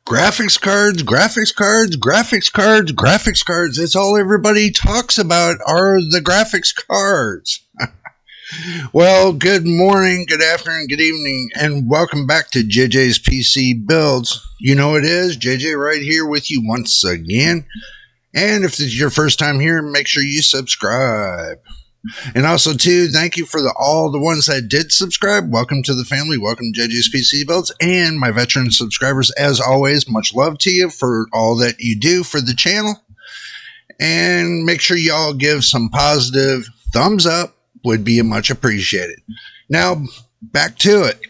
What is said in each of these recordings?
Graphics cards, graphics cards, graphics cards, graphics cards. That's all everybody talks about are the graphics cards. Well, good morning, good afternoon, good evening, and welcome back to JJ's PC Builds. You know it is, JJ right here with you once again. And if this is your first time here, make sure you subscribe. And also, too, thank you for all the ones that did subscribe. Welcome to the family. Welcome to JJ's PC Builds. And my veteran subscribers, as always, much love to you for all that you do for the channel. And make sure y'all give some positive thumbs up. Would be much appreciated. Now, back to it.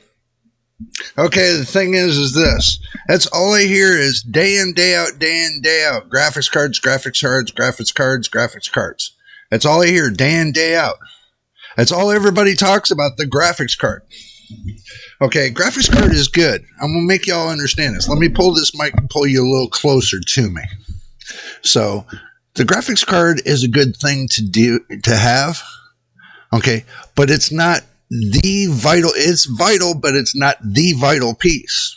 Okay, the thing is this. That's all I hear is day in, day out, day in, day out. Graphics cards, graphics cards, graphics cards, graphics cards. That's all I hear day in, day out. That's all everybody talks about, the graphics card. Okay, graphics card is good. I'm going to make y'all understand this. Let me pull this mic and pull you a little closer to me. So, the graphics card is a good thing to have. Okay, but it's not the vital. It's vital, but it's not the vital piece.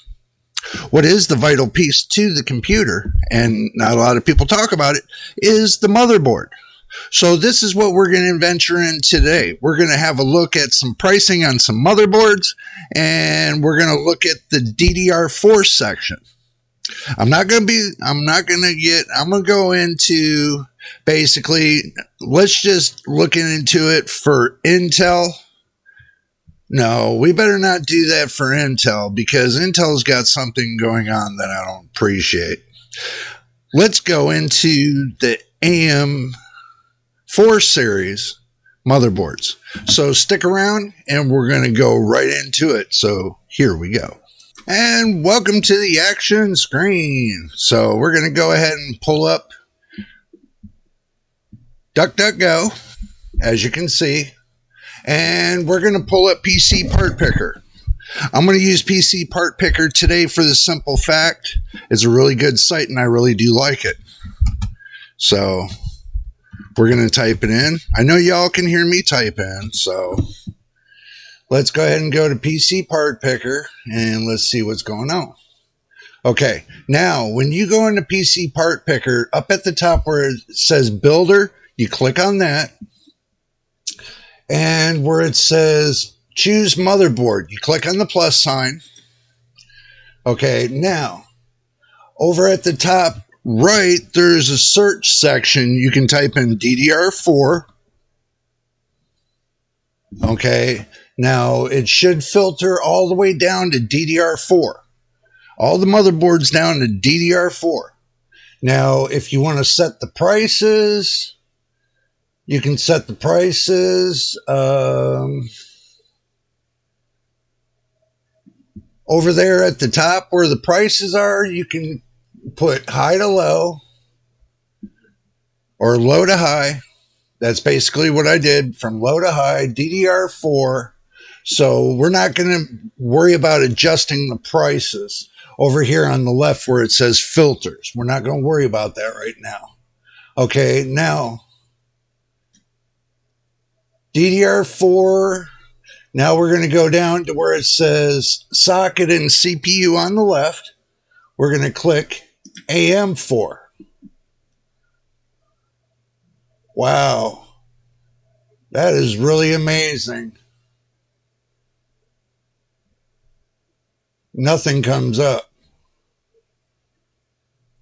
What is the vital piece to the computer, and not a lot of people talk about it, is the motherboard. So this is what we're going to venture in today. We're going to have a look at some pricing on some motherboards, and we're going to look at the DDR4 section. I'm going to go into basically, let's just look into it for Intel. No, we better not do that for Intel because Intel's got something going on that I don't appreciate. Let's go into the AM4 series motherboards. So stick around and we're going to go right into it. So here we go. And welcome to the action screen. So we're going to go ahead and pull up DuckDuckGo, as you can see. And we're going to pull up PC Part Picker. I'm going to use PC Part Picker today for the simple fact it's a really good site and I really do like it. So we're going to type it in. I know y'all can hear me type in, so let's go ahead and go to PC Part Picker and let's see what's going on. Okay, now when you go into PC Part Picker, up at the top where it says Builder, you click on that. And where it says choose motherboard, you click on the plus sign. Okay, now over at the top right, there's a search section. You can type in DDR4. Okay, now it should filter all the way down to DDR4. All the motherboards down to DDR4. Now, if you want to set the prices, you can set the prices over there at the top where the prices are. You can put high to low or low to high. That's basically what I did, from low to high, DDR4. So we're not going to worry about adjusting the prices over here on the left where it says filters. We're not going to worry about that right now. Okay, now DDR4. Now we're going to go down to where it says socket and CPU on the left. We're going to click AM4. Wow. That is really amazing. Nothing comes up.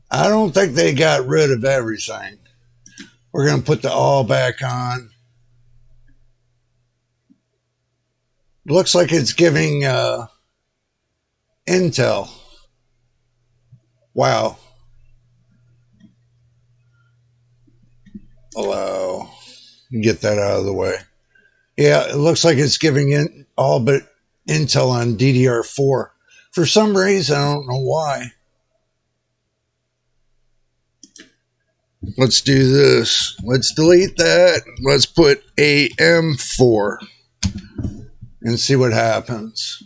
I don't think they got rid of everything. We're going to put the all back on. Looks like it's giving Intel. Wow. Hello. Get that out of the way. Yeah, it looks like it's giving all but Intel on DDR4. For some reason, I don't know why. Let's do this. Let's delete that. Let's put AM4. And see what happens.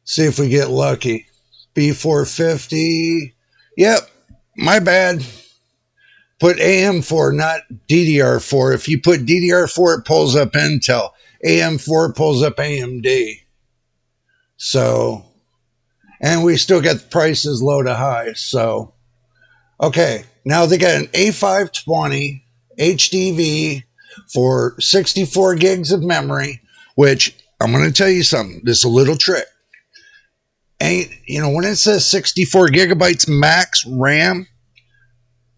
See if we get lucky. B450. Yep, my bad. Put AM4, not DDR4. If you put DDR4, it pulls up Intel. AM4 pulls up AMD. So and we still got the prices low to high. So, okay, now they got an A520 HDV for 64 gigs of memory, which I'm going to tell you something. This is a little trick. When it says 64 gigabytes max RAM,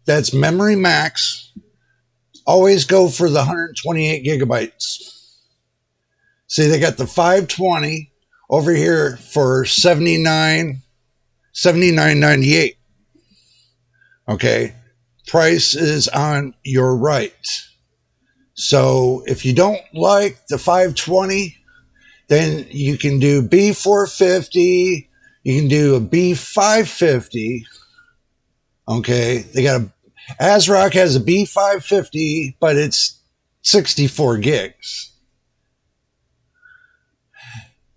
that's memory max. Always go for the 128 gigabytes. See, they got the 520 over here for $79.98. Okay, price is on your right. So if you don't like the 520, then you can do B450. You can do a B550. Okay, they got ASRock has a B550, but it's 64 gigs.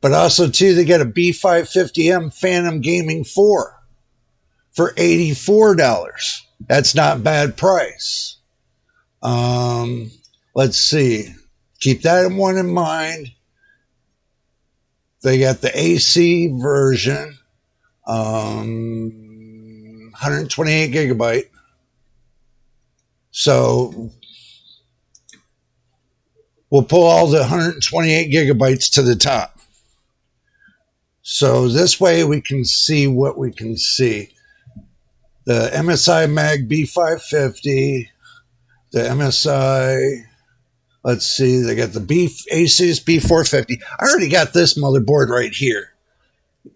But also, too, they got a B550M Phantom Gaming 4 for $84. That's not bad price. Let's see. Keep that one in mind. They got the AC version, 128 gigabyte. So we'll pull all the 128 gigabytes to the top. So this way we can see what we can see. The MSI Mag B550, the MSI, let's see, they got the asus B450. I already got this motherboard right here.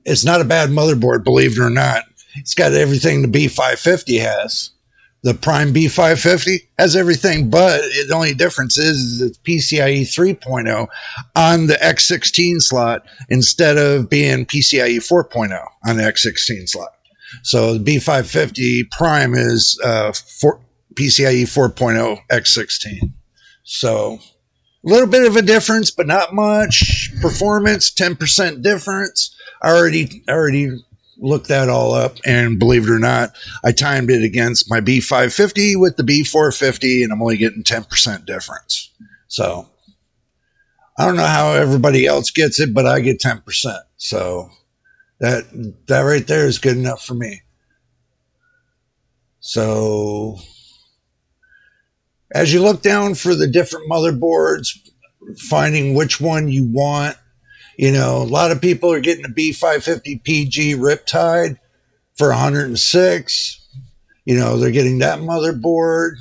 It's not a bad motherboard, believe it or not. It's got everything the B550 has. The Prime B550 has everything, but the only difference is it's PCIe 3.0 on the X16 slot instead of being PCIe 4.0 on the X16 slot. So the B550 Prime is PCIe 4.0 X16. So a little bit of a difference, but not much. Performance, 10% difference. I already looked that all up, and believe it or not, I timed it against my B550 with the B450, and I'm only getting 10% difference. So I don't know how everybody else gets it, but I get 10%. So that right there is good enough for me. So as you look down for the different motherboards, finding which one you want, a lot of people are getting a B550 PG Riptide for 106. They're getting that motherboard.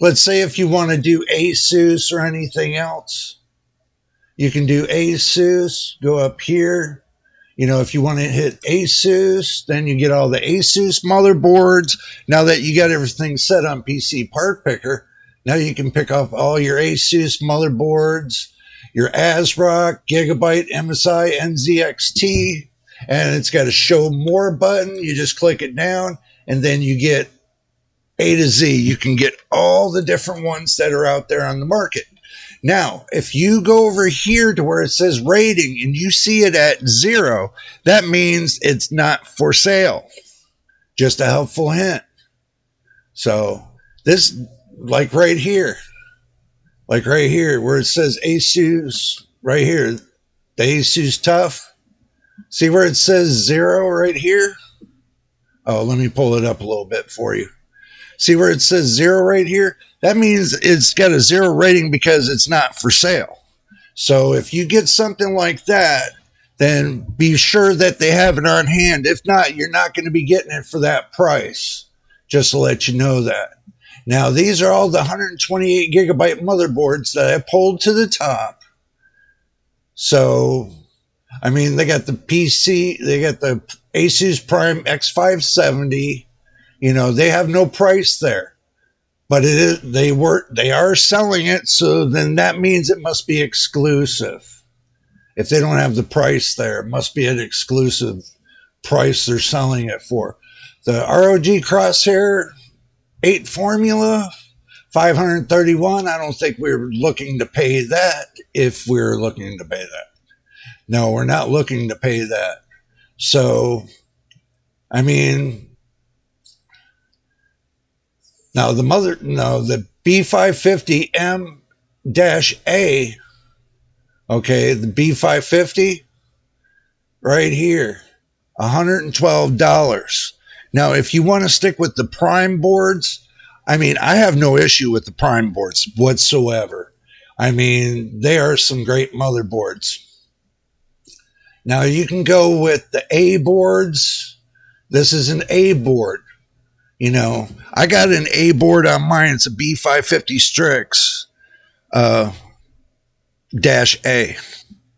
Let's say if you want to do Asus or anything else, you can do Asus, go up here. If you want to hit Asus, then you get all the Asus motherboards. Now that you got everything set on PC Part Picker, now you can pick up all your Asus motherboards, your ASRock, Gigabyte, MSI, NZXT, and it's got a show more button. You just click it down, and then you get A to Z. You can get all the different ones that are out there on the market. Now, if you go over here to where it says rating and you see it at 0, that means it's not for sale. Just a helpful hint. So this, like right here where it says Asus, right here, the Asus Tough. See where it says 0 right here? Oh, let me pull it up a little bit for you. See where it says 0 right here? That means it's got a 0 rating because it's not for sale. So if you get something like that, then be sure that they have it on hand. If not, you're not going to be getting it for that price. Just to let you know that. Now, these are all the 128 gigabyte motherboards that I pulled to the top. So, they got the PC, they got the Asus Prime X570. They have no price there. But they are selling it, so then that means it must be exclusive. If they don't have the price there, it must be an exclusive price they're selling it for. The ROG Crosshair 8 Formula, $531. I don't think we're looking to pay that if we're looking to pay that. No, we're not looking to pay that. So, now the B550M-A, okay, the B550 right here, $112. Now, if you want to stick with the prime boards, I mean, I have no issue with the prime boards whatsoever. I mean, they are some great motherboards. Now, you can go with the A boards. This is an A board. You know, I got an A board on mine. It's a B550 Strix dash A.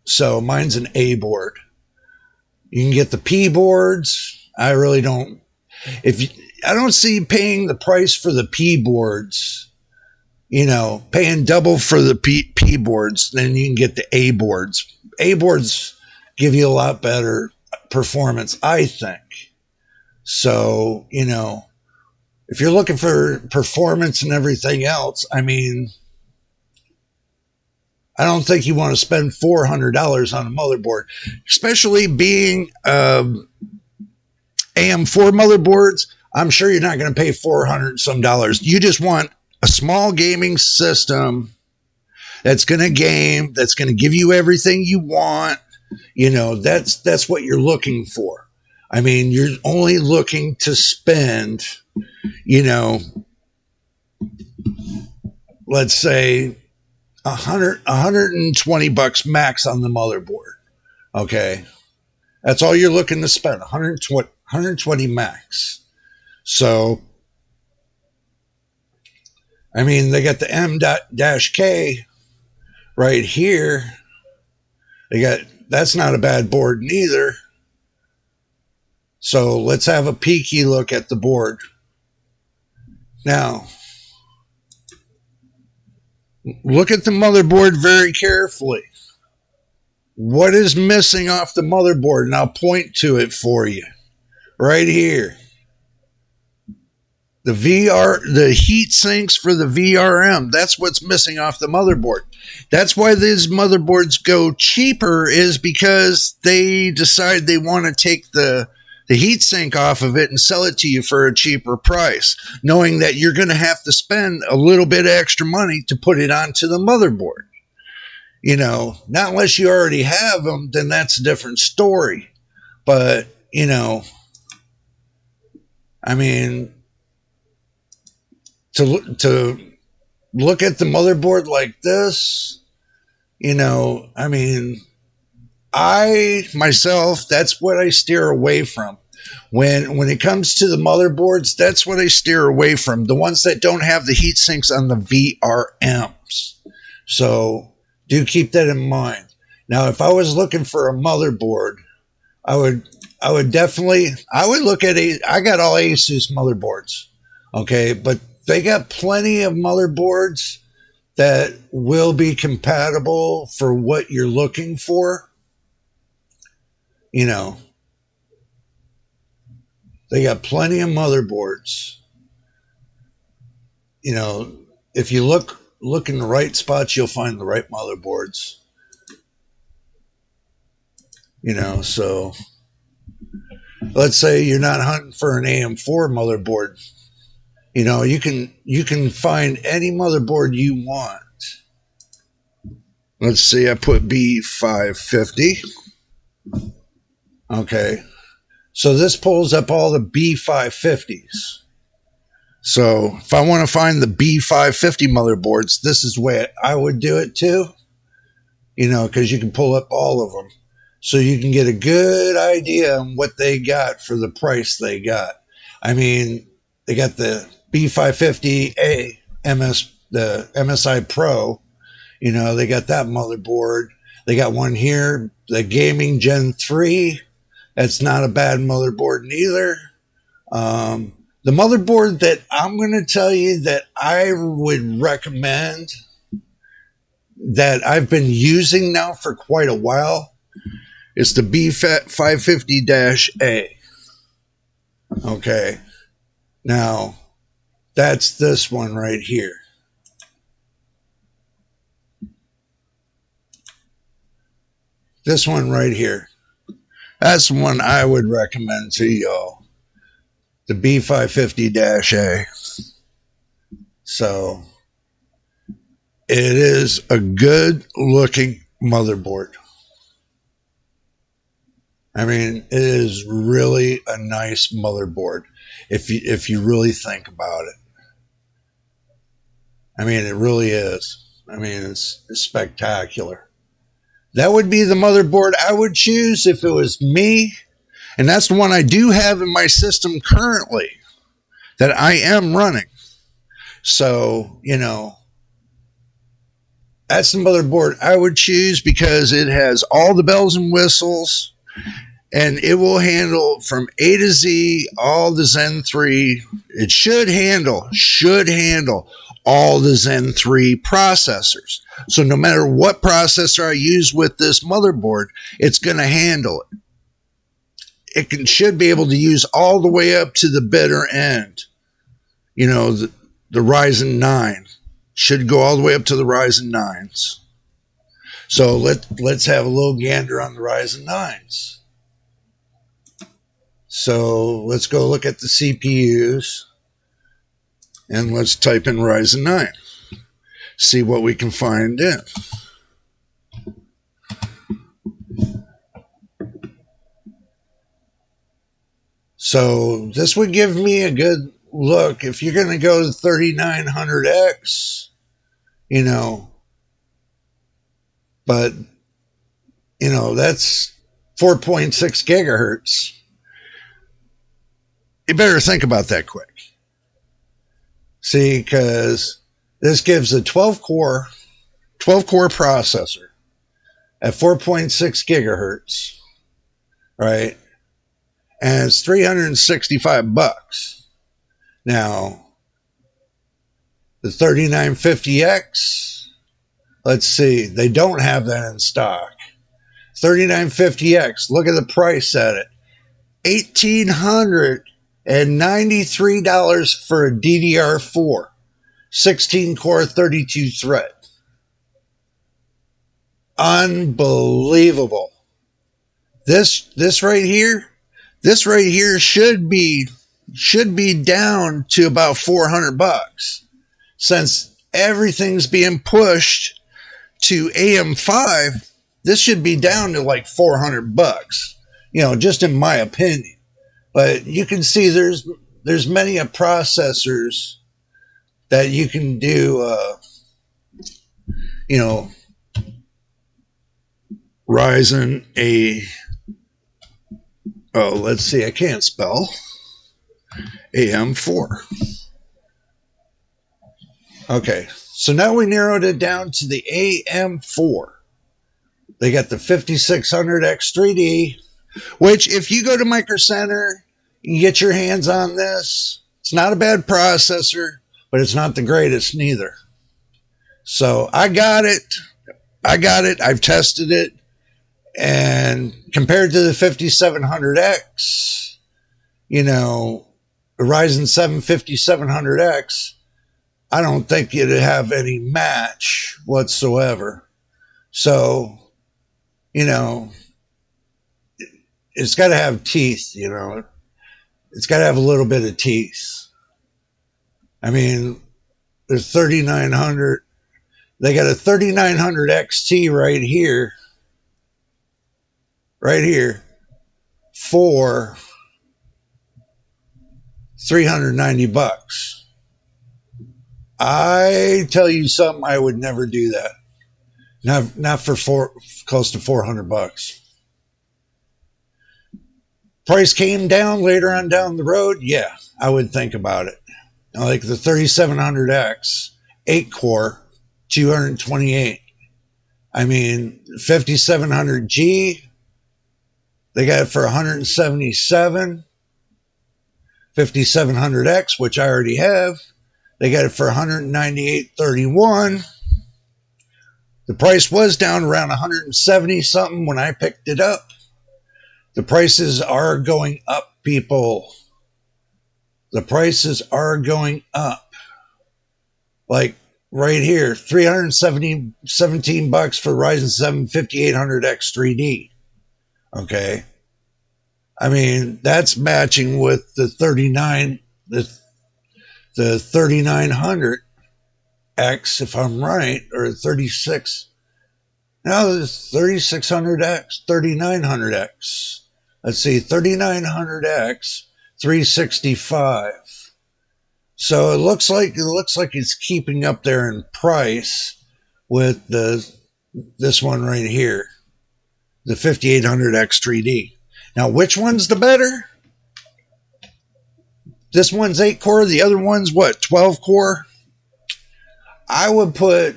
So mine's an A board. You can get the P boards. I really don't. I don't see paying the price for the P boards, you know, paying double for the P boards, then you can get the A boards. A boards give you a lot better performance, I think. So, you know, if you're looking for performance and everything else, I mean, I don't think you want to spend $400 on a motherboard, especially being AM4 motherboards. I'm sure you're not going to pay $400 some dollars. You just want a small gaming system that's going to game, that's going to give you everything you want. You know, that's what you're looking for. I mean, you're only looking to spend, you know, let's say $120 max on the motherboard. Okay. That's all you're looking to spend, 120 max. So, I mean, they got the M.K right here. That's not a bad board neither. So let's have a peeky look at the board. Now, look at the motherboard very carefully. What is missing off the motherboard? And I'll point to it for you. Right here. The heat sinks for the VRM. That's what's missing off the motherboard. That's why these motherboards go cheaper, is because they decide they want to take the heat sink off of it and sell it to you for a cheaper price, knowing that you're going to have to spend a little bit of extra money to put it onto the motherboard. You know, not unless you already have them, then that's a different story. But, you know, I mean, to look at the motherboard like this, you know, I mean, I myself, that's what I steer away from. When it comes to the motherboards, that's what I steer away from. The ones that don't have the heat sinks on the VRMs. So do keep that in mind. Now, if I was looking for a motherboard, I would definitely, I would look at I got all Asus motherboards. Okay, but they got plenty of motherboards that will be compatible for what you're looking for. You know, they got plenty of motherboards. You know, if you look in the right spots, you'll find the right motherboards. You know, so let's say you're not hunting for an AM4 motherboard. You know, you can find any motherboard you want. Let's see, I put B550. Okay. So this pulls up all the B550s. So if I want to find the B550 motherboards, this is the way I would do it too. You know, because you can pull up all of them. So you can get a good idea on what they got for the price they got. I mean, they got the B550A the MSI Pro. You know, they got that motherboard. They got one here, the Gaming Gen 3. That's not a bad motherboard neither. The motherboard that I'm going to tell you that I would recommend, that I've been using now for quite a while, is the B550-A. Okay. Now, that's this one right here. This one right here. That's the one I would recommend to y'all. The B550-A. So, it is a good looking motherboard. I mean, it is really a nice motherboard if you really think about it. I mean, it really is. I mean, it's spectacular. That would be the motherboard I would choose if it was me. And that's the one I do have in my system currently that I am running. So, that's the motherboard I would choose because it has all the bells and whistles and it will handle from A to Z all the Zen 3. It should handle all the Zen 3 processors. So no matter what processor I use with this motherboard, it's going to handle it. Should be able to use all the way up to the bitter end. The Ryzen 9 should go all the way up to the Ryzen 9s. So let's have a little gander on the Ryzen 9s. So let's go look at the CPUs and let's type in Ryzen 9. See what we can find in. So this would give me a good look. If you're going to go to 3900X, but, that's 4.6 gigahertz. You better think about that quick. See, because this gives a 12-core processor at 4.6 gigahertz, right? And it's $365. Now, the 3950X, let's see, they don't have that in stock. 3950X, look at the price at it. $1,893 for a DDR4, 16-core, 32-thread. Unbelievable. This right here should be down to about $400 since everything's being pushed to AM5. This should be down to like $400, just in my opinion. But you can see there's many processors that you can do, Ryzen let's see, I can't spell. AM4. Okay, so now we narrowed it down to the AM4. They got the 5600X3D, which if you go to Micro Center, you get your hands on this. It's not a bad processor, but it's not the greatest neither. So I got it. I've tested it. And compared to the 5700X, the Ryzen 7 5700X, I don't think it'd have any match whatsoever. So, it's got to have teeth, It's got to have a little bit of teeth. I mean, there's 3900. They got a 3900 XT right here for $390. I tell you something, I would never do that. Not for close to $400. Price came down later on down the road. Yeah, I would think about it. Like the 3700X, 8-core, 228. I mean, 5700G, they got it for 177. 5700X, which I already have, they got it for 198.31. The price was down around 170 something when I picked it up. The prices are going up, people. The prices are going up. Like right here, $317 for Ryzen 7 5800X 3D. Okay. I mean, that's matching with the 3900X, if I'm right, or 36. No, the 3600X, 3900X. let's see, 3900X, 365. So it looks like it's keeping up there in price with this one right here, the 5800X 3D. Now, which one's the better? This one's 8 core, the other one's what, 12 core? I would put,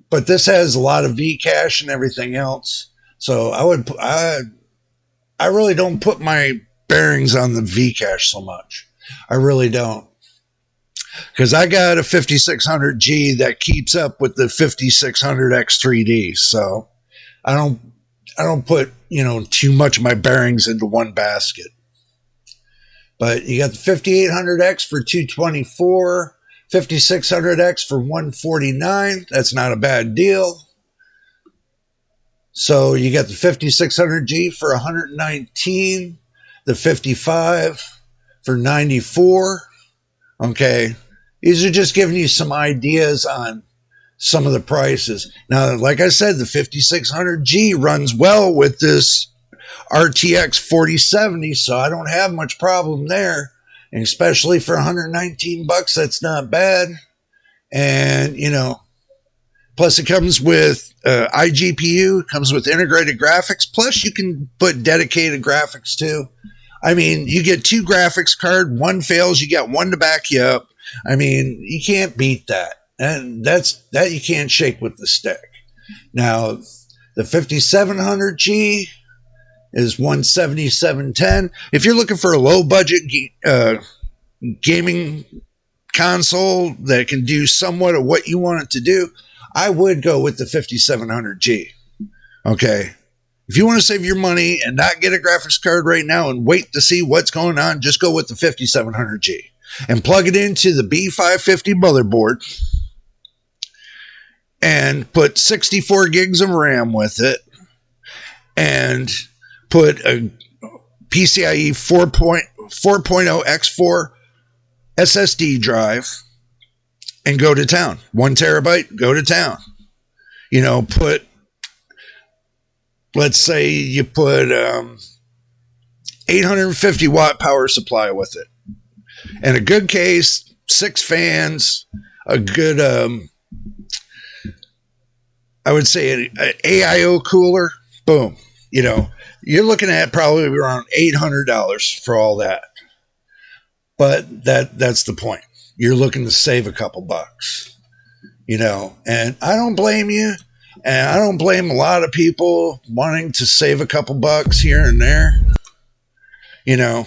but this has a lot of V cache and everything else. So I really don't put my bearings on the V cache so much. I really don't. Because I got a 5600G that keeps up with the 5600X 3D. So I don't put, too much of my bearings into one basket. But you got the 5800X for 224, 5600X for 149. That's not a bad deal. So you got the 5600G for 119, the 55 for 94. Okay. These are just giving you some ideas on some of the prices. Now, like I said, the 5600G runs well with this RTX 4070, so I don't have much problem there. And especially for 119 bucks, that's not bad. And, plus it comes with iGPU, comes with integrated graphics. Plus you can put dedicated graphics too. I mean, you get 2 graphics card, one fails, you got one to back you up. I mean, you can't beat that. And that you can't shake with the stick. Now, the 5700G is 177.10. If you're looking for a low budget gaming console that can do somewhat of what you want it to do, I would go with the 5700G. Okay. If you want to save your money and not get a graphics card right now and wait to see what's going on, just go with the 5700G and plug it into the B550 motherboard and put 64 gigs of RAM with it and put a PCIe 4.0 X4 SSD drive and go to town. 1 terabyte, go to town. Let's say you put 850 watt power supply with it. And a good case, 6 fans, a good, I would say an AIO cooler, boom. You're looking at probably around $800 for all that. But that's the point. You're looking to save a couple bucks, and I don't blame you. And I don't blame a lot of people wanting to save a couple bucks here and there. I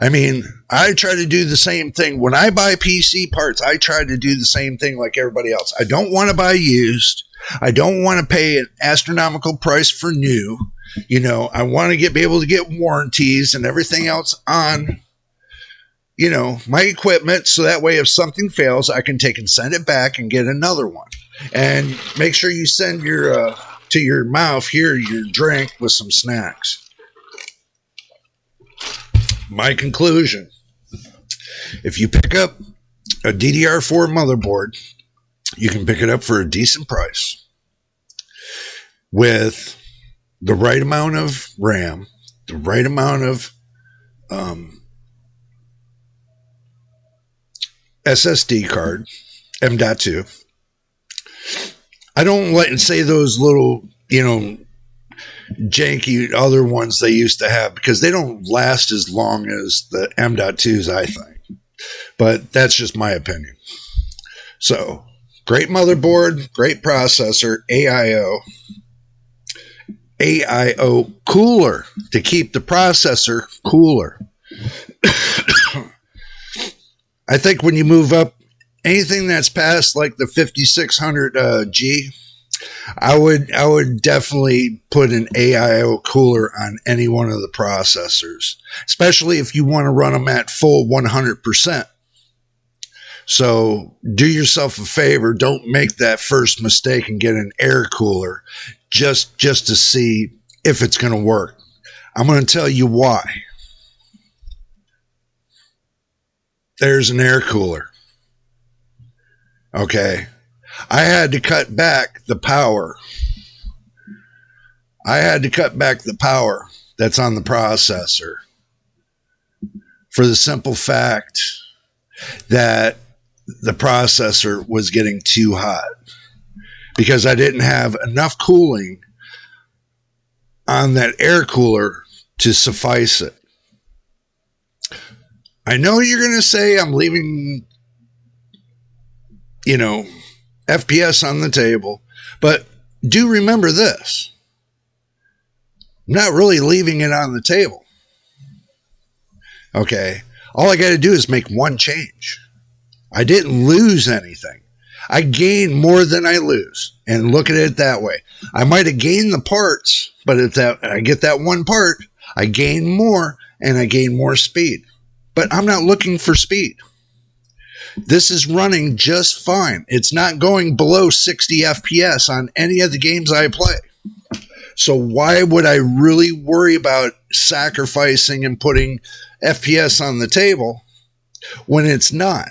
mean, I try to do the same thing. When I buy PC parts, I try to do the same thing like everybody else. I don't want to buy used. I don't want to pay an astronomical price for new. I want to be able to get warranties and everything else on, my equipment. So that way, if something fails, I can take and send it back and get another one. And make sure you send your to your mouth here your drink with some snacks. My conclusion: if you pick up a DDR4 motherboard, you can pick it up for a decent price with the right amount of RAM, the right amount of SSD card, M.2. I don't like to say those little, janky other ones they used to have because they don't last as long as the M.2s, I think. But that's just my opinion. So, great motherboard, great processor, AIO cooler to keep the processor cooler. I think when you move up anything that's past like the 5600G, I would definitely put an AIO cooler on any one of the processors, especially if you want to run them at full 100%. So do yourself a favor, don't make that first mistake and get an air cooler just to see if it's going to work. I'm going to tell you why. There's an air cooler. Okay. I had to cut back the power. that's on the processor, for the simple fact that the processor was getting too hot because I didn't have enough cooling on that air cooler to suffice it. I know you're going to say I'm leaving, FPS on the table, but do remember this. I'm not really leaving it on the table. Okay. All I got to do is make one change. I didn't lose anything. I gained more than I lose. And look at it that way. I might have gained the parts, but if I get that one part, I gain more and I gain more speed. But I'm not looking for speed. This is running just fine. It's not going below 60 FPS on any of the games I play. So why would I really worry about sacrificing and putting FPS on the table when it's not?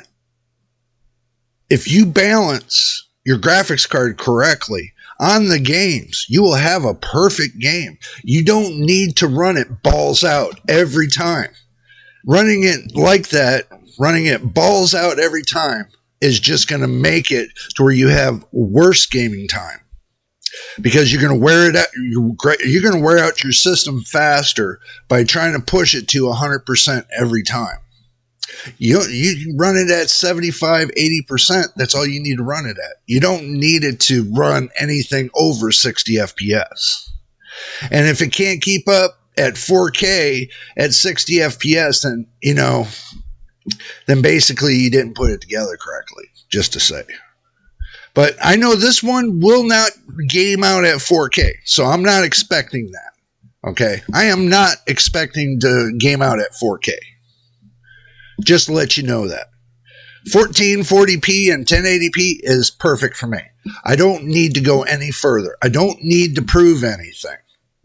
If you balance your graphics card correctly on the games, you will have a perfect game. You don't need to run it balls out every time. Running it like that, running it balls out every time, is just going to make it to where you have worse gaming time. Because you're going to wear it out, you're going to wear out your system faster by trying to push it to 100% every time. You run it at 75, 80%. That's all you need to run it at. You don't need it to run anything over 60 FPS. And if it can't keep up at 4K at 60 FPS, then basically you didn't put it together correctly, just to say. But I know this one will not game out at 4K, so I'm not expecting that. Okay? I am not expecting to game out at 4K. Just to let you know that. 1440p and 1080p is perfect for me. I don't need to go any further. I don't need to prove anything.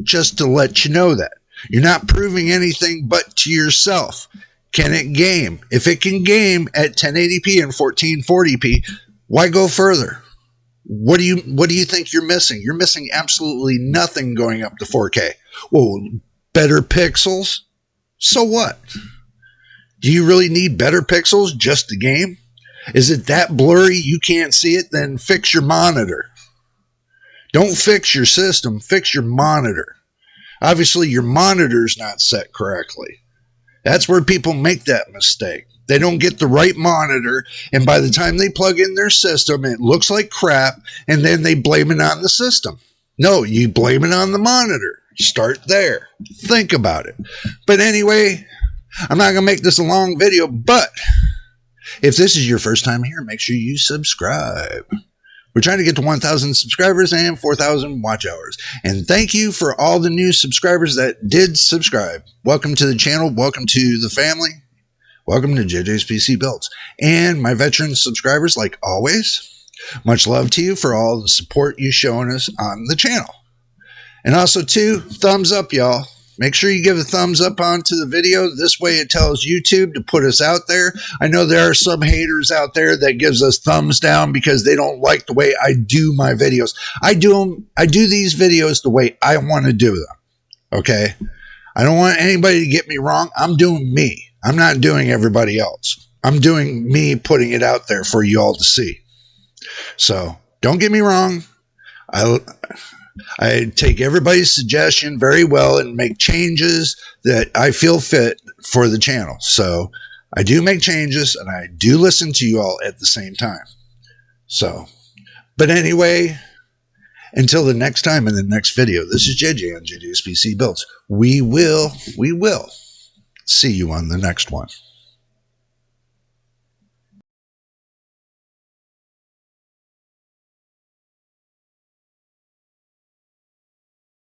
Just to let you know that. You're not proving anything but to yourself. Can it game? If it can game at 1080p and 1440p, why go further? What do you think you're missing? You're missing absolutely nothing going up to 4K. Well, better pixels? So what? Do you really need better pixels just to game? Is it that blurry you can't see it? Then fix your monitor. Don't fix your system, fix your monitor. Obviously, your monitor's not set correctly. That's where people make that mistake. They don't get the right monitor, and by the time they plug in their system, it looks like crap, and then they blame it on the system. No, you blame it on the monitor. Start there. Think about it. But anyway, I'm not going to make this a long video, but if this is your first time here, make sure you subscribe. We're trying to get to 1,000 subscribers and 4,000 watch hours. And thank you for all the new subscribers that did subscribe. Welcome to the channel. Welcome to the family. Welcome to JJ's PC Builds. And my veteran subscribers, like always, much love to you for all the support you've shown us on the channel. And also, too, thumbs up, y'all. Make sure you give a thumbs up onto the video. This way it tells YouTube to put us out there. I know there are some haters out there that gives us thumbs down because they don't like the way I do my videos. I do these videos the way I want to do them. Okay? I don't want anybody to get me wrong. I'm doing me. I'm not doing everybody else. I'm doing me, putting it out there for you all to see. So, don't get me wrong. I take everybody's suggestion very well and make changes that I feel fit for the channel. So I do make changes and I do listen to you all at the same time. So, but anyway, until the next time in the next video, this is JJ on JJ's PC Builds. We will see you on the next one.